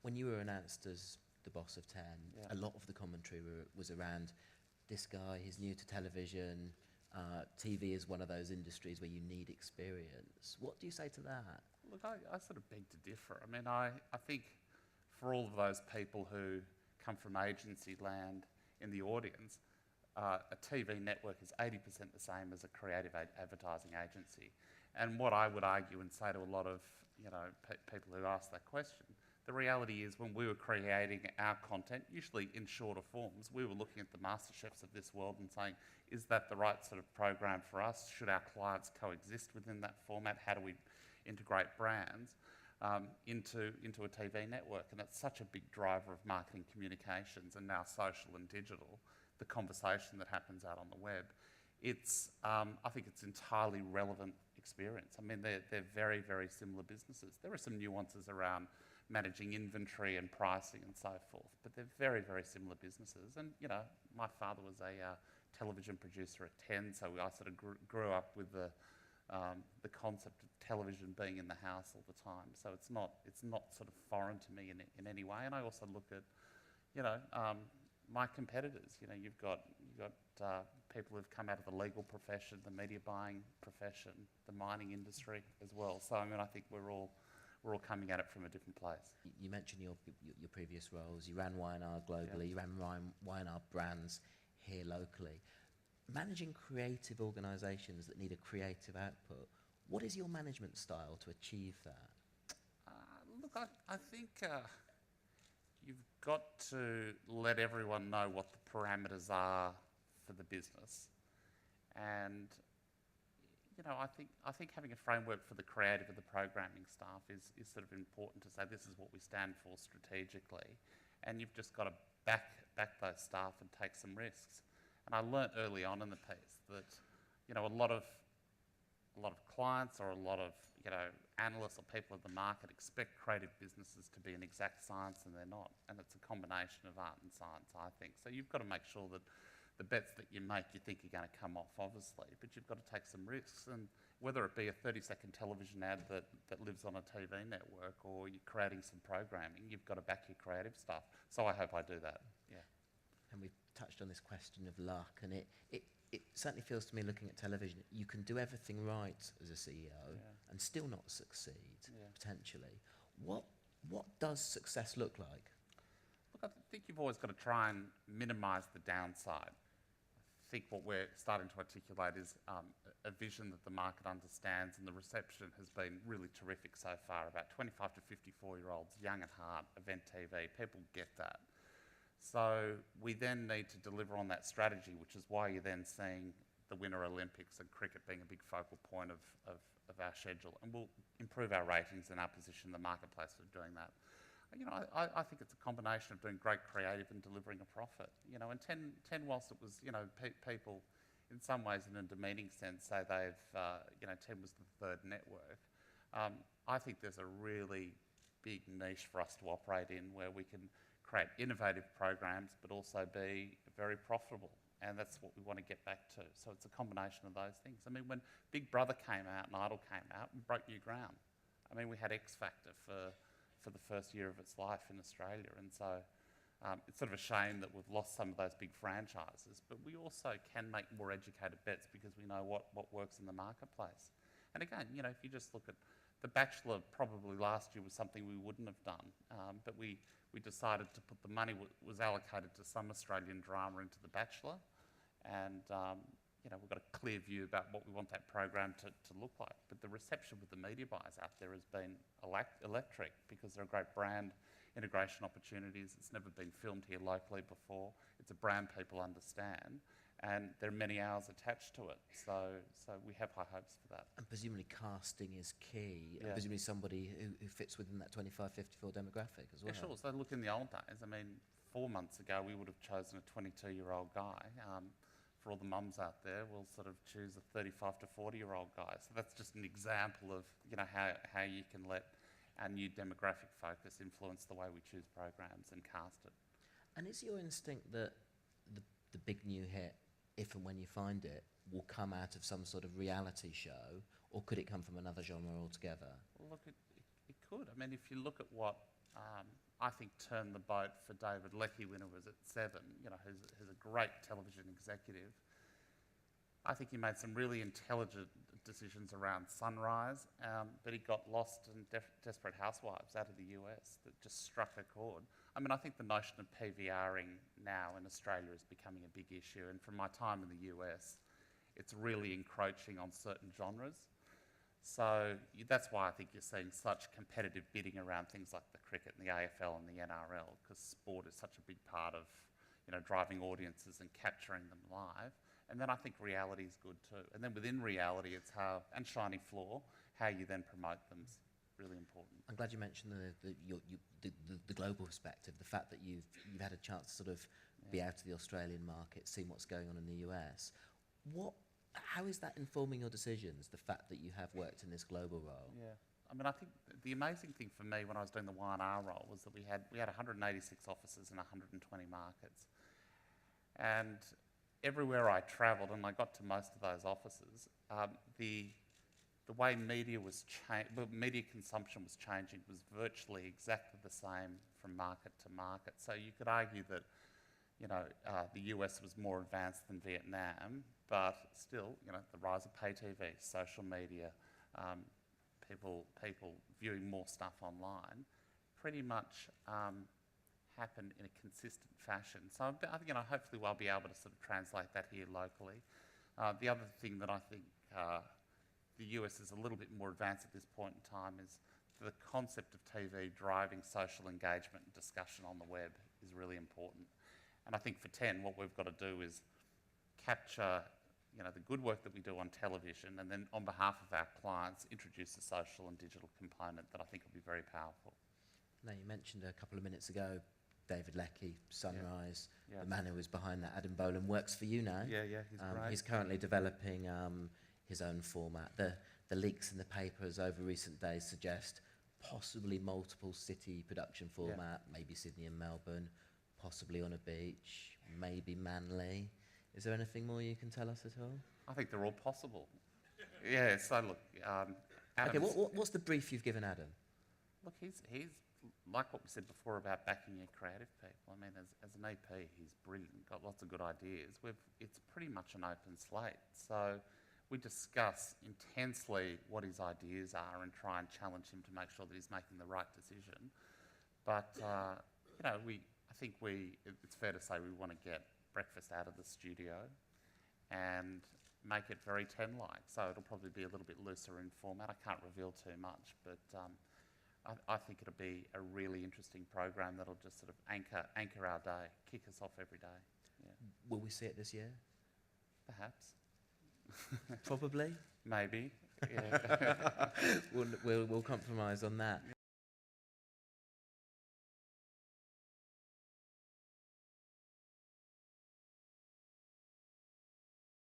when you were announced as the boss of Ten, Yeah. a lot of the commentary was around this guy, he's new to television, TV is one of those industries where you need experience. What do you say to that? Look, I sort of beg to differ. I mean, I think for all of those people who come from agency land in the audience, a TV network is 80% the same as a creative advertising agency. And what I would argue and say to a lot of people who ask that question, the reality is when we were creating our content, usually in shorter forms, we were looking at the master chefs of this world and saying, is that the right sort of program for us? Should our clients coexist within that format? How do we integrate brands into a TV network? And it's such a big driver of marketing communications and now social and digital, the conversation that happens out on the web. It's, I think it's entirely relevant experience. I mean, they're very, very similar businesses. There are some nuances around managing inventory and pricing and so forth, but they're very, very similar businesses. And, my father was a television producer at Ten, so I sort of grew up with the concept of television being in the house all the time. So it's not sort of foreign to me in any way. And I also look at, my competitors. You've got people who've come out of the legal profession, the media buying profession, the mining industry as well. So I mean, I think we're all coming at it from a different place. You mentioned your previous roles. You ran Y&R globally. You ran Y&R brands here locally. Managing creative organisations that need a creative output, what is your management style to achieve that? Look, I think you've got to let everyone know what the parameters are for the business. And, I think having a framework for the creative and the programming staff is sort of important to say this is what we stand for strategically. And you've just got to back those staff and take some risks. And I learnt early on in the piece that, a lot of clients or a lot of, analysts or people in the market expect creative businesses to be an exact science, and they're not. And it's a combination of art and science, I think. So you've got to make sure that the bets that you make, you think are going to come off, obviously, but you've got to take some risks. And whether it be a 30-second television ad that lives on a TV network or you're creating some programming, you've got to back your creative stuff. So I hope I do that, yeah. And we've touched on this question of luck, and it certainly feels to me, looking at television, you can do everything right as a CEO and still not succeed, potentially. What does success look like? Look, I think you've always got to try and minimise the downside. I think what we're starting to articulate is a vision that the market understands, and the reception has been really terrific so far. About 25 to 54-year-olds, young at heart, event TV, people get that. So we then need to deliver on that strategy, which is why you're then seeing the Winter Olympics and cricket being a big focal point of our schedule. And we'll improve our ratings and our position in the marketplace for doing that. I think it's a combination of doing great creative and delivering a profit. And Ten, whilst it was, people in some ways in a demeaning sense say they've, Ten was the third network. I think there's a really big niche for us to operate in where we can create innovative programs but also be very profitable. And that's what we want to get back to. So it's a combination of those things. I mean, when Big Brother came out and Idol came out, we broke new ground. I mean, we had X Factor for the first year of its life in Australia. And so it's sort of a shame that we've lost some of those big franchises, but we also can make more educated bets because we know what works in the marketplace. And again, if you just look at The Bachelor, probably last year was something we wouldn't have done, but we decided to put the money was allocated to some Australian drama into The Bachelor, and we've got a clear view about what we want that program to look like. But the reception with the media buyers out there has been electric because they're a great brand integration opportunities. It's never been filmed here locally before. It's a brand people understand, and there are many hours attached to it. So we have high hopes for that. And presumably casting is key, Yeah. and presumably somebody who fits within that 25-54 demographic as well. Yeah, sure. So look, in the old days, I mean, 4 months ago, we would have chosen a 22-year-old guy. For all the mums out there, we'll sort of choose a 35 to 40-year-old guy. So that's just an example of how you can let our new demographic focus influence the way we choose programs and cast it. And is your instinct that the big new hit, if and when you find it, will come out of some sort of reality show, or could it come from another genre altogether? Well, look, it could. I mean, if you look at what I think, turned the boat for David Leckie when it was at Seven, who's a great television executive. I think he made some really intelligent decisions around Sunrise, but he got lost in Desperate Housewives out of the US that just struck a chord. I mean, I think the notion of PVRing now in Australia is becoming a big issue, and from my time in the US, it's really encroaching on certain genres. So that's why I think you're seeing such competitive bidding around things like the cricket and the AFL and the NRL, because sport is such a big part of, driving audiences and capturing them live. And then I think reality is good too. And then within reality, it's and shiny floor, how you then promote them is really important. I'm glad you mentioned the global perspective, the fact that you've had a chance to sort of be out of the Australian market, seen what's going on in the US. How is that informing your decisions, the fact that you have worked in this global role? Yeah. I mean, I think the amazing thing for me when I was doing the Y&R role was that we had 186 offices in 120 markets. And everywhere I travelled, and I got to most of those offices, the way media consumption was changing was virtually exactly the same from market to market. So you could argue that, the US was more advanced than Vietnam, but still, the rise of pay TV, social media, people viewing more stuff online, pretty much happen in a consistent fashion. So hopefully I'll be able to sort of translate that here locally. The other thing that I think the US is a little bit more advanced at this point in time is the concept of TV driving social engagement and discussion on the web is really important. And I think for Ten, what we've got to do is capture the good work that we do on television, and then on behalf of our clients, introduce a social and digital component that I think will be very powerful. Now, you mentioned a couple of minutes ago David Leckie, Sunrise, the man who was behind that, Adam Boland, works for you now. Yeah, he's great. He's currently developing his own format. The leaks in the papers over recent days suggest possibly multiple city production format, maybe Sydney and Melbourne, possibly on a beach, maybe Manly. Is there anything more you can tell us at all? I think they're all possible. Yeah, so look, okay, what's the brief you've given Adam? Look, he's like what we said before about backing your creative people. I mean, as an EP, he's brilliant, got lots of good ideas. It's pretty much an open slate. So we discuss intensely what his ideas are and try and challenge him to make sure that he's making the right decision. But, it's fair to say we want to get breakfast out of the studio and make it very Ten-like. So it'll probably be a little bit looser in format. I can't reveal too much, but I think it'll be a really interesting program that'll just sort of anchor our day, kick us off every day. Yeah. Will we see it this year? Perhaps. Probably. Maybe. Yeah. We'll compromise on that.